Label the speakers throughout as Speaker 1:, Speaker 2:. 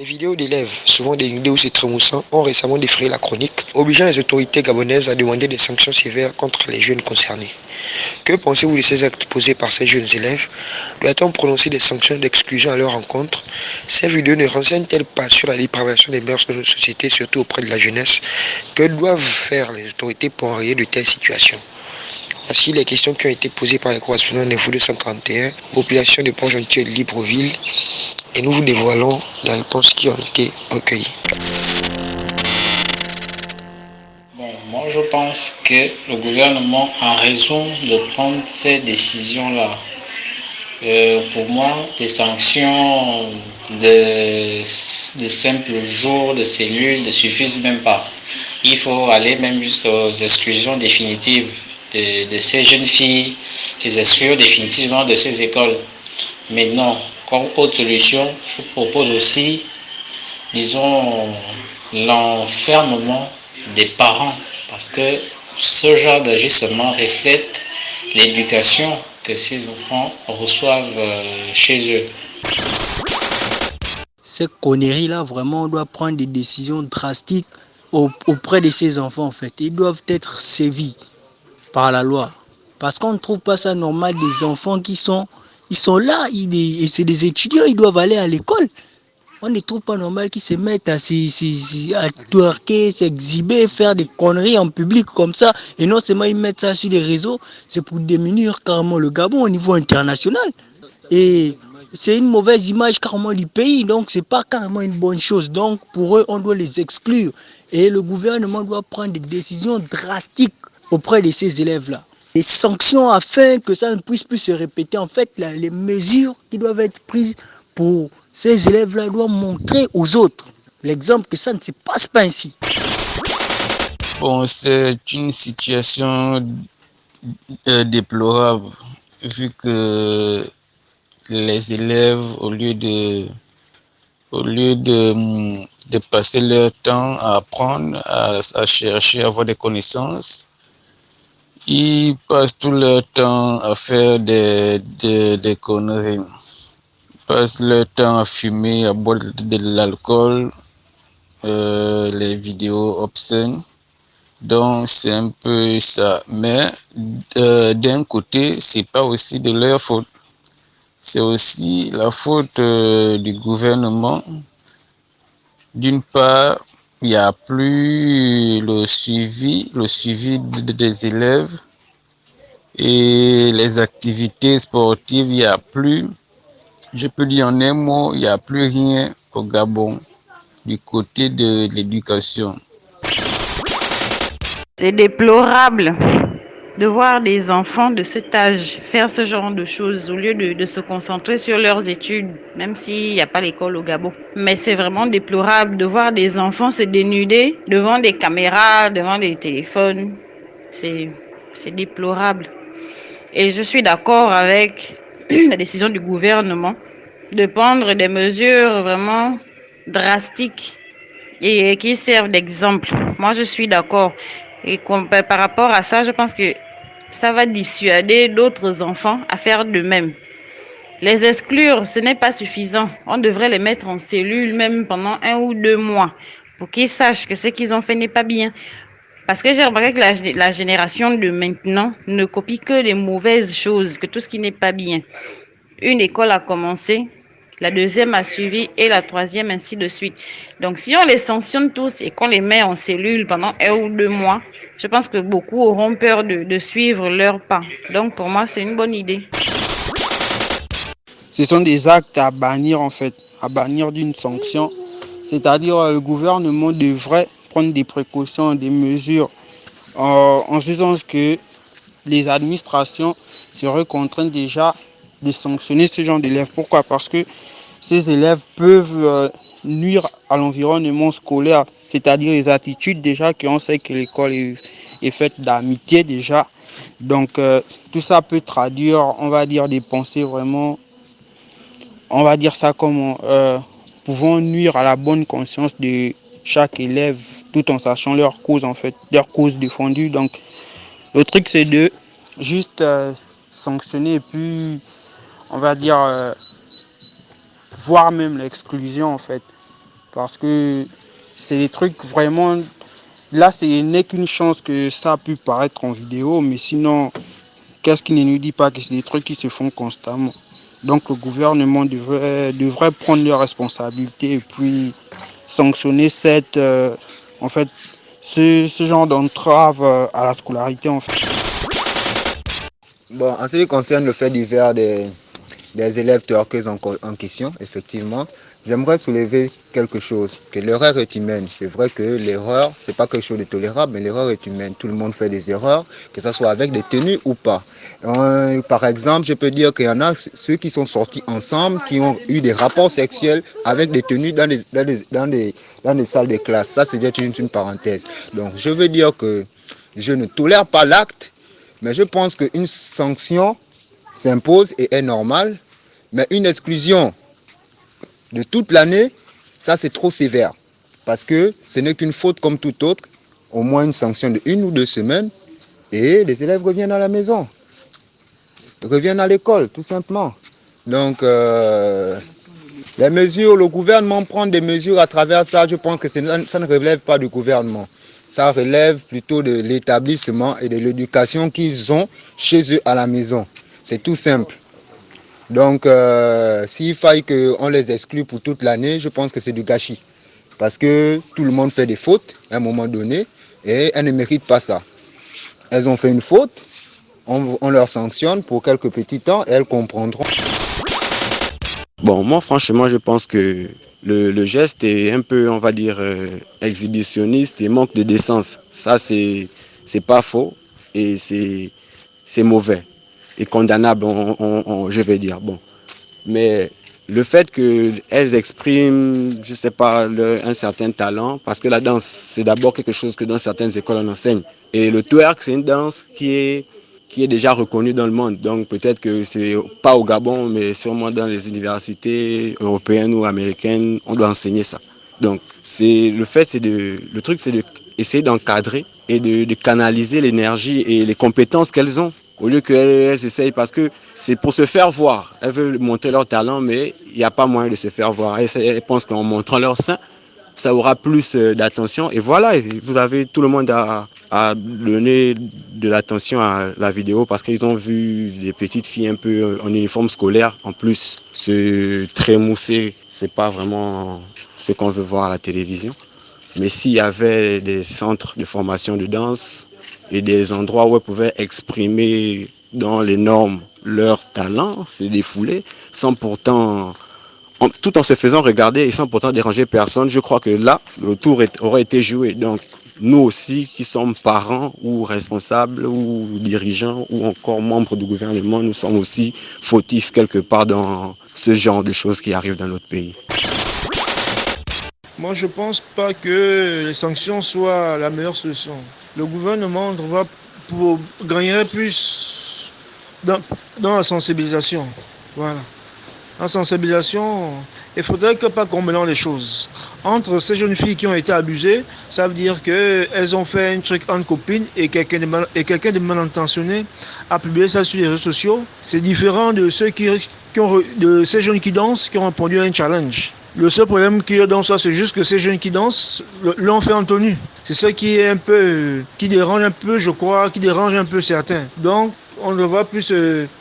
Speaker 1: vidéos d'élèves, souvent dénudés ou s'étremoussant, ont récemment défrayé la chronique, obligeant les autorités gabonaises à demander des sanctions sévères contre les jeunes concernés. Que pensez-vous de ces actes posés par ces jeunes élèves? Doit-on prononcer des sanctions d'exclusion à leur encontre? Ces vidéos ne renseignent-elles pas sur la dépravation des mœurs de notre société, surtout auprès de la jeunesse? Que doivent faire les autorités pour enrayer de telles situations? Voici les questions qui ont été posées par les correspondants d'Info 241, population de Pont-Gentil et de Libreville, et nous vous dévoilons les réponses qui ont été recueillies.
Speaker 2: Bon, moi je pense que le gouvernement a raison de prendre ces décisions-là. Pour moi, des sanctions de simples jours de cellules ne suffisent même pas. Il faut aller même jusqu'aux exclusions définitives de ces jeunes filles, les exclure définitivement de ces écoles. Mais non, comme autre solution, je propose aussi, disons, l'enfermement des parents, parce que ce genre d'agissement reflète l'éducation que ces enfants reçoivent chez eux.
Speaker 3: Ces conneries-là, vraiment, on doit prendre des décisions drastiques auprès de ces enfants, en fait. Ils doivent être sévis par la loi. Parce qu'on ne trouve pas ça normal des enfants ils sont là, et c'est des étudiants, ils doivent aller à l'école. On ne trouve pas normal qu'ils se mettent à twerker, s'exhiber, faire des conneries en public comme ça. Et non seulement ils mettent ça sur les réseaux, c'est pour diminuer carrément le Gabon au niveau international. Et c'est une mauvaise image carrément du pays, donc c'est pas carrément une bonne chose. Donc pour eux, on doit les exclure. Et le gouvernement doit prendre des décisions drastiques auprès de ces élèves-là. Des sanctions afin que ça ne puisse plus se répéter. En fait, les mesures qui doivent être prises pour ces élèves-là doivent montrer aux autres l'exemple que ça ne se passe pas ainsi.
Speaker 4: Bon, c'est une situation déplorable vu que les élèves, au lieu de passer leur temps à apprendre, à chercher, à avoir des connaissances, ils passent tout leur temps à faire des conneries. Ils passent leur temps à fumer, à boire de l'alcool, les vidéos obscènes. Donc c'est un peu ça. Mais d'un côté, c'est pas aussi de leur faute. C'est aussi la faute du gouvernement. D'une part, il n'y a plus le suivi des élèves et les activités sportives, il n'y a plus, je peux dire en un mot, il n'y a plus rien au Gabon du côté de l'éducation.
Speaker 5: C'est déplorable de voir des enfants de cet âge faire ce genre de choses au lieu de se concentrer sur leurs études, même s'il n'y a pas l'école au Gabon. Mais c'est vraiment déplorable de voir des enfants se dénuder devant des caméras, devant des téléphones. C'est déplorable. Et je suis d'accord avec la décision du gouvernement de prendre des mesures vraiment drastiques et qui servent d'exemple. Moi, je suis d'accord. Et par rapport à ça, je pense que ça va dissuader d'autres enfants à faire de même. Les exclure, ce n'est pas suffisant. On devrait les mettre en cellule même pendant 1 ou 2 mois pour qu'ils sachent que ce qu'ils ont fait n'est pas bien. Parce que j'ai remarqué que la génération de maintenant ne copie que les mauvaises choses, que tout ce qui n'est pas bien. Une école a commencé, la deuxième a suivi et la troisième ainsi de suite. Donc si on les sanctionne tous et qu'on les met en cellule pendant 1 ou 2 mois, je pense que beaucoup auront peur de suivre leur pas. Donc pour moi, c'est une bonne idée.
Speaker 6: Ce sont des actes à bannir en fait, à bannir d'une sanction. C'est-à-dire le gouvernement devrait prendre des précautions, des mesures, en ce sens que les administrations seraient contraintes déjà de sanctionner ce genre d'élèves. Pourquoi? Parce que ces élèves peuvent nuire à l'environnement scolaire, c'est-à-dire les attitudes déjà qu'on sait que l'école est faite d'amitié déjà. Donc tout ça peut traduire, on va dire, des pensées vraiment, on va dire ça comme pouvant nuire à la bonne conscience de chaque élève tout en sachant leur cause en fait, leur cause défendue. Donc le truc c'est de juste sanctionner et puis on va dire voire même l'exclusion en fait. parce que c'est des trucs vraiment... Là, ce n'est qu'une chance que ça a pu paraître en vidéo, mais sinon, qu'est-ce qui ne nous dit pas que c'est des trucs qui se font constamment? Donc le gouvernement devrait prendre leurs responsabilités et puis sanctionner en fait, ce genre d'entrave à la scolarité en fait.
Speaker 7: Bon, en ce qui concerne le fait divers des élèves turquoises en question, effectivement, j'aimerais soulever quelque chose, que l'erreur est humaine. C'est vrai que l'erreur, c'est pas quelque chose de tolérable, mais l'erreur est humaine. Tout le monde fait des erreurs, que ce soit avec des tenues ou pas. Par exemple, je peux dire qu'il y en a ceux qui sont sortis ensemble, qui ont eu des rapports sexuels avec des tenues dans les salles de classe. Ça, c'est déjà une parenthèse. Donc, je veux dire que je ne tolère pas l'acte, mais je pense qu'une sanction s'impose et est normale, mais une exclusion de toute l'année, ça c'est trop sévère. Parce que ce n'est qu'une faute comme toute autre, au moins une sanction de 1 ou 2 semaines, et les élèves reviennent à la maison, reviennent à l'école, tout simplement. Donc, les mesures, le gouvernement prend des mesures à travers ça, je pense que ça ne relève pas du gouvernement. Ça relève plutôt de l'établissement et de l'éducation qu'ils ont chez eux à la maison. C'est tout simple. Donc, s'il faille qu'on les exclue pour toute l'année, je pense que c'est du gâchis. Parce que tout le monde fait des fautes à un moment donné et elles ne méritent pas ça. Elles ont fait une faute, on leur sanctionne pour quelques petits temps et elles comprendront.
Speaker 8: Bon, moi franchement, je pense que le geste est un peu, on va dire, exhibitionniste et manque de décence. Ça, c'est pas faux et c'est mauvais et condamnable, je vais dire. Bon, mais le fait qu'elles expriment, je sais pas, un certain talent, parce que la danse, c'est d'abord quelque chose que dans certaines écoles on enseigne. Et le twerk, c'est une danse qui est déjà reconnue dans le monde. Donc peut-être que c'est pas au Gabon, mais sûrement dans les universités européennes ou américaines, on doit enseigner ça. Donc le truc, c'est d'essayer d'encadrer et de canaliser l'énergie et les compétences qu'elles ont, au lieu qu'elles essayent, parce que c'est pour se faire voir. Elles veulent montrer leur talent, mais il n'y a pas moyen de se faire voir. Elles pensent qu'en montrant leur sein, ça aura plus d'attention. Et voilà, vous avez tout le monde à donner de l'attention à la vidéo parce qu'ils ont vu des petites filles un peu en uniforme scolaire. En plus, se trémousser, c'est pas vraiment ce qu'on veut voir à la télévision. Mais s'il y avait des centres de formation de danse et des endroits où elles pouvaient exprimer dans les normes leur talent, se défouler, tout en se faisant regarder et sans pourtant déranger personne, je crois que là, le tour aurait été joué. Donc, nous aussi, qui sommes parents ou responsables ou dirigeants ou encore membres du gouvernement, nous sommes aussi fautifs quelque part dans ce genre de choses qui arrivent dans notre pays.
Speaker 9: Moi, je ne pense pas que les sanctions soient la meilleure solution. Le gouvernement gagnerait plus dans la sensibilisation. Voilà. La sensibilisation, il faudrait pas qu'on mélange les choses. Entre ces jeunes filles qui ont été abusées, ça veut dire qu'elles ont fait un truc entre copines et quelqu'un de mal intentionné a publié ça sur les réseaux sociaux. C'est différent de de ces jeunes qui dansent, qui ont répondu à un challenge. Le seul problème qu'il y a dans ça, c'est juste que ces jeunes qui dansent l'ont fait en tenue. C'est ça qui dérange un peu, je crois, qui dérange un peu certains. Donc, on le voit plus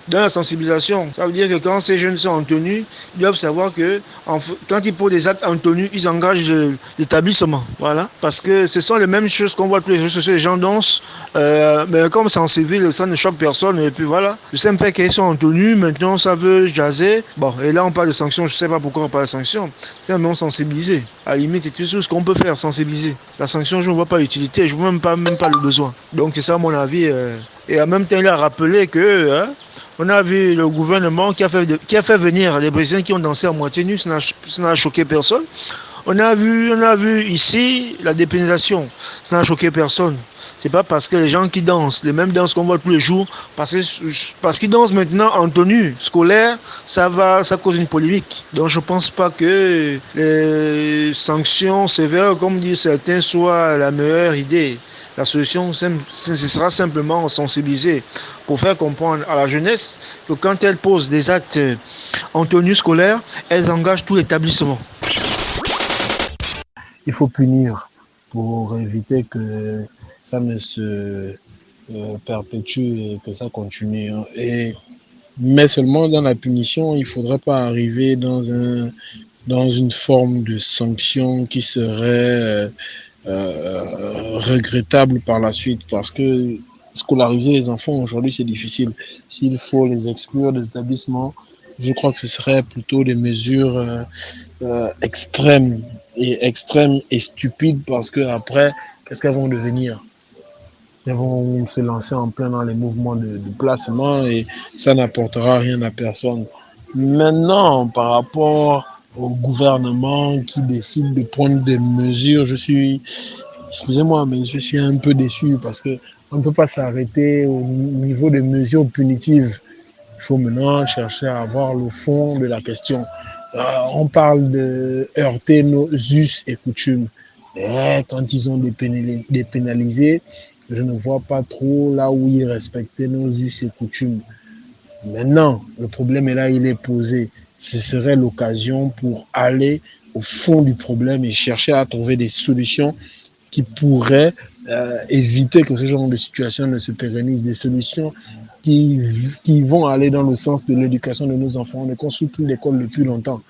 Speaker 9: dans la sensibilisation. Ça veut dire que quand ces jeunes sont en tenue, ils doivent savoir que quand ils posent des actes en tenue, ils engagent l'établissement. Voilà. Parce que ce sont les mêmes choses qu'on voit tous les réseaux sociaux. Les gens dansent, mais comme c'est en civil, ça ne choque personne. Et puis voilà. Le simple fait qu'ils sont en tenue, maintenant ça veut jaser. Bon, et là on parle de sanctions. Je ne sais pas pourquoi on parle de sanctions. C'est un moment sensibiliser. À la limite, c'est tout ce qu'on peut faire, sensibiliser. La sanction, je ne vois pas l'utilité. Je ne vois même pas le besoin. Donc c'est ça mon avis. Et en même temps, il a rappelé que on a vu le gouvernement qui a fait venir les Brésiliens qui ont dansé à moitié nus, ça n'a choqué personne. On a vu ici la dépénalisation, ça n'a choqué personne. C'est pas parce que les gens qui dansent, les mêmes danses qu'on voit tous les jours, parce qu'ils dansent maintenant en tenue scolaire, ça cause une polémique. Donc je pense pas que les sanctions sévères, comme disent certains, soient la meilleure idée. La solution, ce sera simplement sensibiliser pour faire comprendre à la jeunesse que quand elle pose des actes en tenue scolaire, elles engagent tout l'établissement.
Speaker 10: il faut punir pour éviter que ça ne se perpétue et que ça continue. Hein. Mais seulement dans la punition, il ne faudrait pas arriver dans une forme de sanction qui serait regrettable par la suite, parce que scolariser les enfants aujourd'hui, c'est difficile. S'il faut les exclure des établissements, je crois que ce serait plutôt des mesures extrêmes et stupides, parce que après, qu'est-ce qu'elles vont devenir? Elles vont se lancer en plein dans les mouvements de placement et ça n'apportera rien à personne. Maintenant, par rapport au gouvernement qui décide de prendre des mesures, excusez-moi, mais je suis un peu déçu parce que on ne peut pas s'arrêter au niveau des mesures punitives. Il faut maintenant chercher à voir le fond de la question. On parle de heurter nos us et coutumes. Mais quand ils ont dépénalisé, je ne vois pas trop là où ils respectaient nos us et coutumes. Maintenant, le problème est là, il est posé. Ce serait l'occasion pour aller au fond du problème et chercher à trouver des solutions qui pourraient éviter que ce genre de situation ne se pérennise, des solutions qui vont aller dans le sens de l'éducation de nos enfants. On ne construit plus l'école depuis longtemps.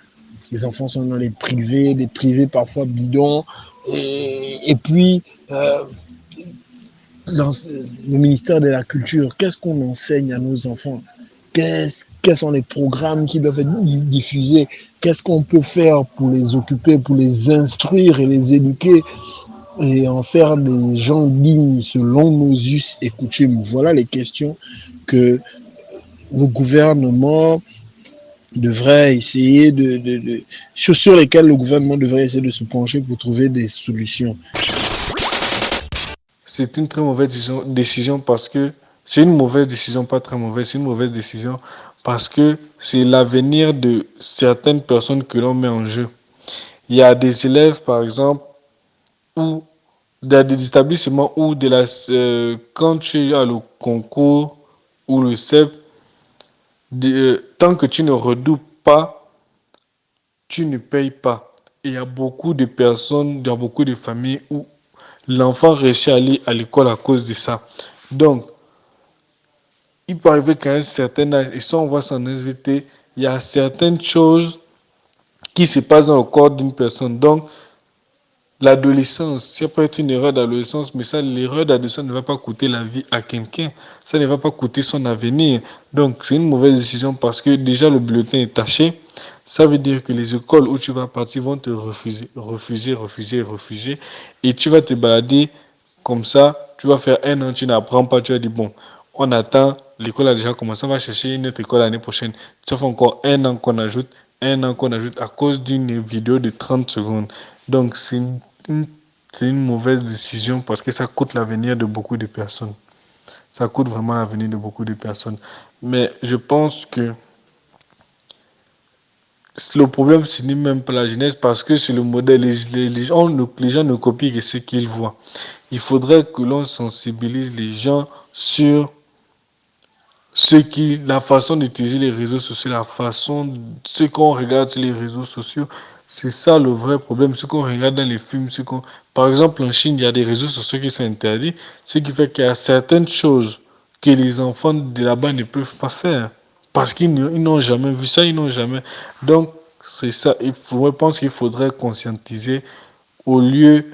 Speaker 10: Les enfants sont dans les privés, des privés parfois bidons. Et puis, dans le ministère de la Culture, qu'est-ce qu'on enseigne à nos enfants? Quels sont les programmes qui doivent être diffusés? Qu'est-ce qu'on peut faire pour les occuper, pour les instruire et les éduquer et en faire des gens dignes selon nos us et coutumes? Voilà les questions que le gouvernement devrait essayer sur lesquelles le gouvernement devrait essayer de se pencher pour trouver des solutions.
Speaker 9: C'est une très mauvaise décision parce que c'est une mauvaise décision, pas très mauvaise, c'est une mauvaise décision parce que c'est l'avenir de certaines personnes que l'on met en jeu. Il y a des élèves, par exemple, ou des établissements où quand tu as le concours ou le CEP, tant que tu ne redoubles pas, tu ne payes pas. Et il y a beaucoup de personnes, il y a beaucoup de familles où l'enfant réussit à aller à l'école à cause de ça. Donc, il peut arriver qu'à un certain âge, et ça on voit ça en SVT, il y a certaines choses qui se passent dans le corps d'une personne. Donc, l'adolescence, ça peut être une erreur d'adolescence, mais ça, l'erreur d'adolescence ne va pas coûter la vie à quelqu'un. Ça ne va pas coûter son avenir. Donc, c'est une mauvaise décision parce que déjà le bulletin est taché. Ça veut dire que les écoles où tu vas partir vont te refuser. Et tu vas te balader comme ça. Tu vas faire un an, tu n'apprends pas. Tu vas dire, bon, on attend. L'école a déjà commencé. On va chercher une autre école l'année prochaine. Ça fait encore un an qu'on ajoute à cause d'une vidéo de 30 secondes. Donc, c'est une mauvaise décision parce que ça coûte l'avenir de beaucoup de personnes. Ça coûte vraiment l'avenir de beaucoup de personnes. Mais je pense que le problème, ce n'est même pas la jeunesse parce que c'est le modèle. Les gens ne copient que ce qu'ils voient. Il faudrait que l'on sensibilise les gens sur la façon d'utiliser les réseaux sociaux, ce qu'on regarde sur les réseaux sociaux. C'est ça le vrai problème, ce qu'on regarde dans les films. Par exemple, en Chine, il y a des réseaux sociaux qui sont interdits, ce qui fait qu'il y a certaines choses que les enfants de là-bas ne peuvent pas faire. Parce qu'ils n'ont jamais vu ça, ils n'ont jamais. Donc, c'est ça. Je pense qu'il faudrait conscientiser au lieu.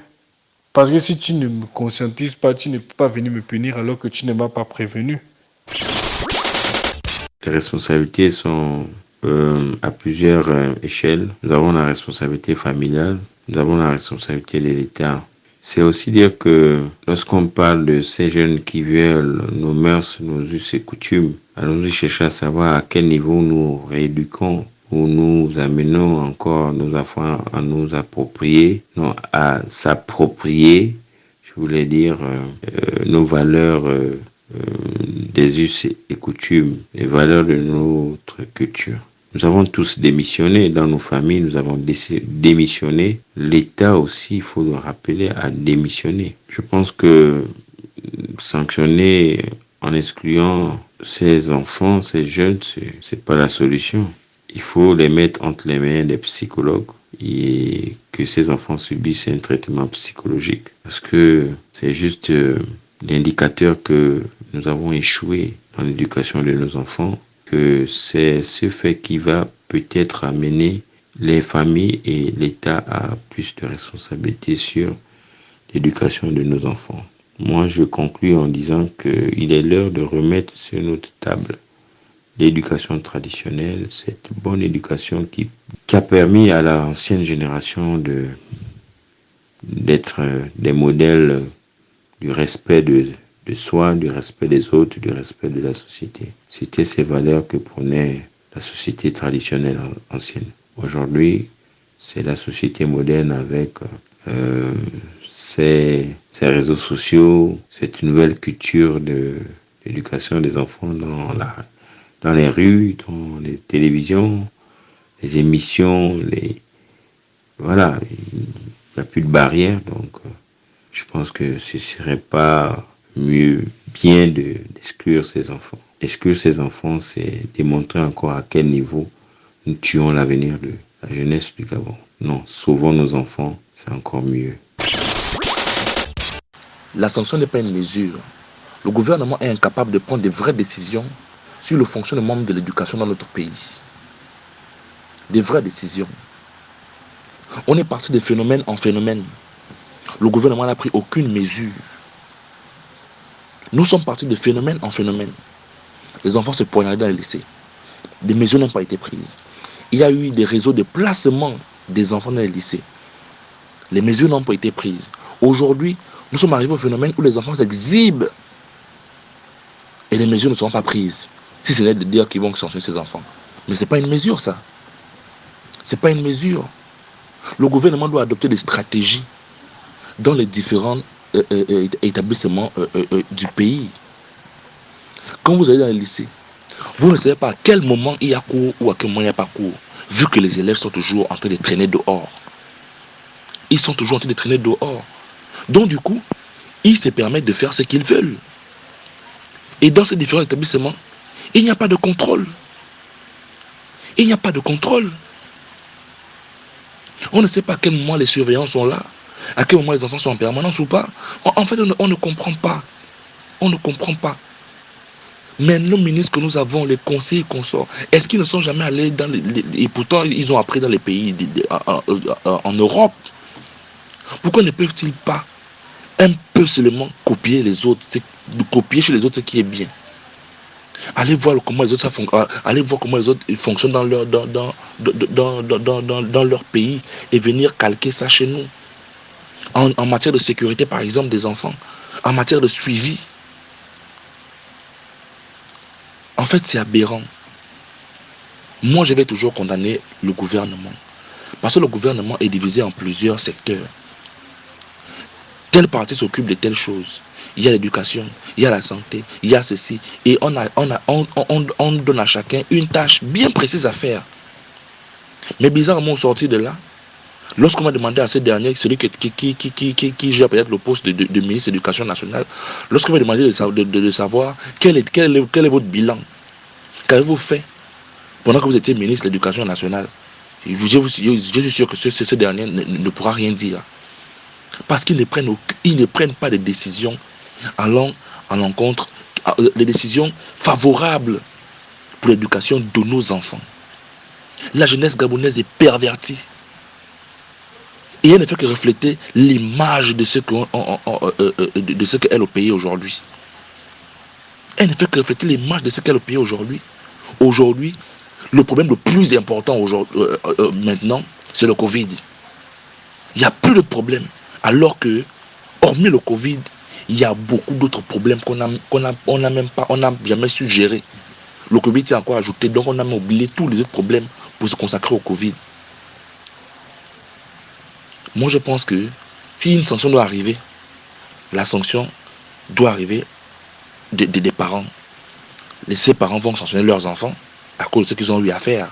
Speaker 9: Parce que si tu ne me conscientises pas, tu ne peux pas venir me punir alors que tu ne m'as pas prévenu.
Speaker 11: Les responsabilités sont à plusieurs échelles. Nous avons la responsabilité familiale, nous avons la responsabilité de l'État. C'est aussi dire que lorsqu'on parle de ces jeunes qui violent nos mœurs, nos us et coutumes, allons-nous chercher à savoir à quel niveau nous rééduquons ou nous amenons encore nos enfants à nous approprier, non, à s'approprier, je voulais dire, nos valeurs des us et coutumes, les valeurs de notre culture. Nous avons tous démissionné dans nos familles, nous avons démissionné. L'État aussi, il faut le rappeler, a démissionné. Je pense que sanctionner en excluant ces enfants, ces jeunes, c'est pas la solution. Il faut les mettre entre les mains des psychologues et que ces enfants subissent un traitement psychologique. Parce que c'est juste l'indicateur que nous avons échoué dans l'éducation de nos enfants, que c'est ce fait qui va peut-être amener les familles et l'État à plus de responsabilités sur l'éducation de nos enfants. Moi, je conclus en disant qu'il est l'heure de remettre sur notre table l'éducation traditionnelle, cette bonne éducation qui a permis à l'ancienne génération d'être des modèles du respect de soi, du respect des autres, du respect de la société. C'était ces valeurs que prônait la société traditionnelle ancienne. Aujourd'hui, c'est la société moderne avec ces réseaux sociaux, cette nouvelle culture de l'éducation des enfants dans les rues, dans les télévisions, les émissions, voilà, il n'y a plus de barrières, donc je pense que ce serait pas bien d'exclure ces enfants. Exclure ces enfants, c'est démontrer encore à quel niveau nous tuons l'avenir de la jeunesse du Gabon. Non, sauvons nos enfants, c'est encore mieux.
Speaker 12: La sanction n'est pas une mesure. Le gouvernement est incapable de prendre de vraies décisions sur le fonctionnement de l'éducation dans notre pays. Des vraies décisions. On est parti de phénomène en phénomène. Le gouvernement n'a pris aucune mesure. Nous sommes partis de phénomène en phénomène. Les enfants se poignardaient dans les lycées. Des mesures n'ont pas été prises. Il y a eu des réseaux de placement des enfants dans les lycées. Les mesures n'ont pas été prises. Aujourd'hui, nous sommes arrivés au phénomène où les enfants s'exhibent et les mesures ne seront pas prises. Si ce n'est de dire qu'ils vont sanctionner ces enfants. Mais ce n'est pas une mesure, ça. Ce n'est pas une mesure. Le gouvernement doit adopter des stratégies dans les différents établissements du pays. Quand vous allez dans les lycées, vous ne savez pas à quel moment il y a cours ou à quel moment il n'y a pas cours, vu que les élèves sont toujours en train de traîner dehors. Ils sont toujours en train de traîner dehors. Donc du coup, ils se permettent de faire ce qu'ils veulent. Et dans ces différents établissements, il n'y a pas de contrôle. Il n'y a pas de contrôle. On ne sait pas à quel moment les surveillants sont là, à quel moment les enfants sont en permanence ou pas. En fait, on ne comprend pas. On ne comprend pas. Mais nos ministres que nous avons, les conseillers consorts, est-ce qu'ils ne sont jamais allés dans et pourtant ils ont appris dans les pays en Europe. Pourquoi ne peuvent-ils pas un peu seulement copier les autres, copier chez les autres ce qui est bien? Allez voir comment les autres fonctionnent dans leur pays et venir calquer ça chez nous. En matière de sécurité, par exemple, des enfants, en matière de suivi. En fait, c'est aberrant. Moi, je vais toujours condamner le gouvernement. Parce que le gouvernement est divisé en plusieurs secteurs. Telle partie s'occupe de telle chose. Il y a l'éducation, il y a la santé, il y a ceci. Et on donne à chacun une tâche bien précise à faire. Mais bizarrement, au sortir de là, lorsqu'on m'a demandé à ce dernier, celui qui gère peut-être le poste de ministre de l'Éducation nationale, lorsqu'on m'a demandé de savoir quel est votre bilan, qu'avez-vous fait pendant que vous étiez ministre de l'Éducation nationale, je suis sûr que ce dernier ne pourra rien dire. Parce qu'ils ne prennent pas de décisions allant à l'encontre, des décisions favorables pour l'éducation de nos enfants. La jeunesse gabonaise est pervertie. Et elle ne fait que refléter l'image de ce qu'est le pays aujourd'hui. Elle ne fait que refléter l'image de ce qu'est le pays aujourd'hui. Aujourd'hui, le problème le plus important maintenant, c'est le Covid. Il n'y a plus de problème. Alors que, hormis le Covid, il y a beaucoup d'autres problèmes qu'on n'a jamais su gérer. Le Covid s'est encore ajouté, donc on a oublié tous les autres problèmes pour se consacrer au Covid. Moi, je pense que si une sanction doit arriver, la sanction doit arriver des parents. Ces parents vont sanctionner leurs enfants à cause de ce qu'ils ont eu à faire.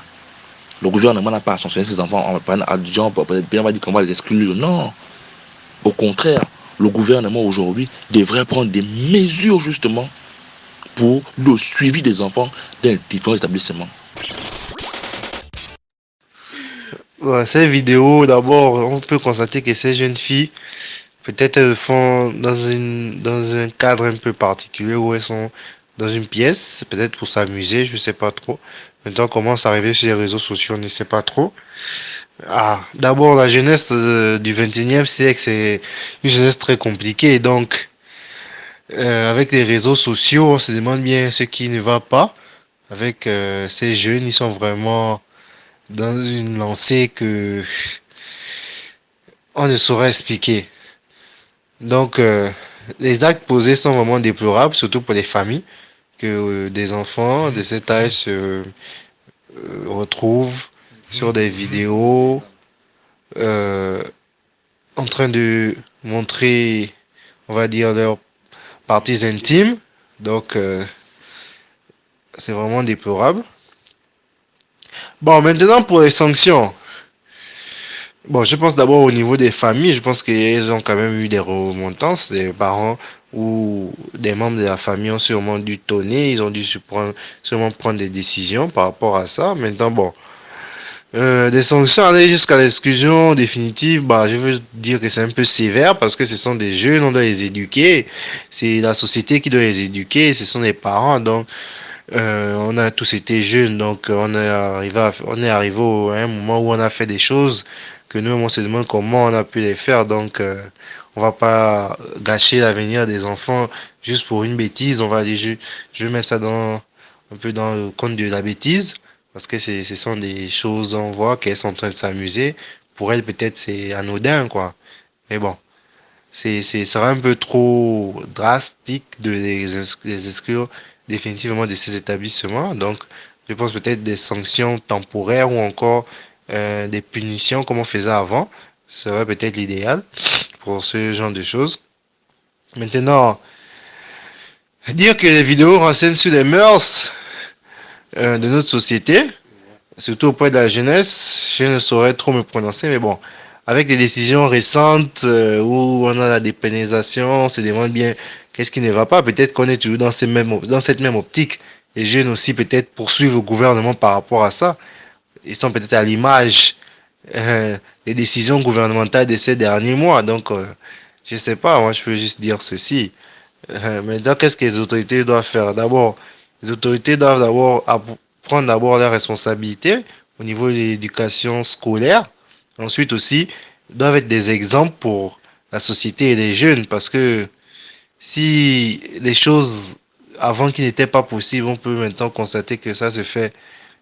Speaker 12: Le gouvernement n'a pas à sanctionner ses enfants en disant, on va dire qu'on va les exclure. Non. Au contraire, le gouvernement aujourd'hui devrait prendre des mesures justement pour le suivi des enfants dans les différents établissements.
Speaker 13: Ouais, ces vidéos, d'abord, on peut constater que ces jeunes filles, peut-être elles le font dans un cadre un peu particulier où elles sont dans une pièce, peut-être pour s'amuser, je sais pas trop. Maintenant, on commence à arriver sur les réseaux sociaux, on ne sait pas trop. Ah, d'abord, la jeunesse du 21e siècle, c'est une jeunesse très compliquée. Donc, avec les réseaux sociaux, on se demande bien ce qui ne va pas. Avec ces jeunes, ils sont vraiment dans une lancée que on ne saurait expliquer. Donc, les actes posés sont vraiment déplorables, surtout pour les familles, que des enfants de cet âge se retrouvent sur des vidéos euh, en train de montrer, on va dire, leurs parties intimes. Donc, c'est vraiment déplorable. Bon, maintenant pour les sanctions. Bon, je pense d'abord au niveau des familles, je pense qu'ils ont quand même eu des remontances, des parents ou des membres de la famille ont sûrement dû tonner, ils ont dû sûrement prendre des décisions par rapport à ça. Maintenant, bon, des sanctions aller jusqu'à l'exclusion définitive, bah, je veux dire que c'est un peu sévère parce que ce sont des jeunes, on doit les éduquer, c'est la société qui doit les éduquer, ce sont les parents, donc on a tous été jeunes, donc on est arrivé à un moment où on a fait des choses que nous, on se demande comment on a pu les faire. Donc, on va pas gâcher l'avenir des enfants juste pour une bêtise. On va dire, je vais mettre ça un peu dans le compte de la bêtise, parce que ce sont des choses, on voit qu'elles sont en train de s'amuser. Pour elles, peut-être c'est anodin, quoi. Mais bon, ça sera un peu trop drastique de les exclure définitivement de ces établissements. Donc, je pense peut-être des sanctions temporaires ou encore des punitions comme on faisait avant serait peut-être l'idéal pour ce genre de choses. Maintenant, dire que les vidéos renseignent sur les mœurs de notre société, surtout auprès de la jeunesse, je ne saurais trop me prononcer, mais bon, avec les décisions récentes où on a la dépénalisation, on se demande bien qu'est-ce qui ne va pas. Peut-être qu'on est toujours dans cette même optique. Les jeunes aussi peut-être poursuivent le gouvernement par rapport à ça. Ils sont peut-être à l'image des décisions gouvernementales de ces derniers mois. Donc, je sais pas, moi je peux juste dire ceci. Maintenant, qu'est-ce que les autorités doivent faire? D'abord, les autorités doivent prendre d'abord leurs responsabilités au niveau de l'éducation scolaire. Ensuite aussi, doivent être des exemples pour la société et les jeunes, parce que si les choses avant qui n'étaient pas possibles, on peut maintenant constater que ça se fait.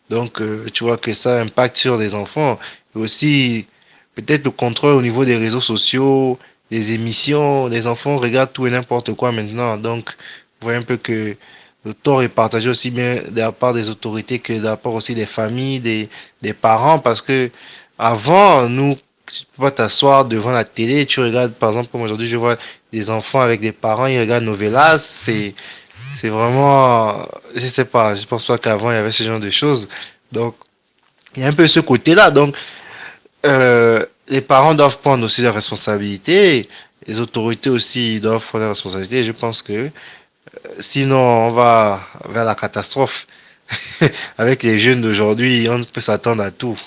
Speaker 13: Donc, tu vois que ça impacte sur les enfants. Et aussi, peut-être le contrôle au niveau des réseaux sociaux, des émissions. Les enfants regardent tout et n'importe quoi maintenant. Donc, vous voyez un peu que le tort est partagé aussi bien de la part des autorités que de la part aussi des familles, des parents. Parce que avant, nous, tu peux pas t'asseoir devant la télé, tu regardes, par exemple, comme aujourd'hui, je vois des enfants avec des parents, ils regardent Novelas, c'est vraiment, je sais pas, je pense pas qu'avant il y avait ce genre de choses. Donc, il y a un peu ce côté-là. Donc, les parents doivent prendre aussi leurs responsabilités, les autorités aussi doivent prendre leurs responsabilités. Et je pense que sinon, on va vers la catastrophe. Avec les jeunes d'aujourd'hui, on peut s'attendre à tout.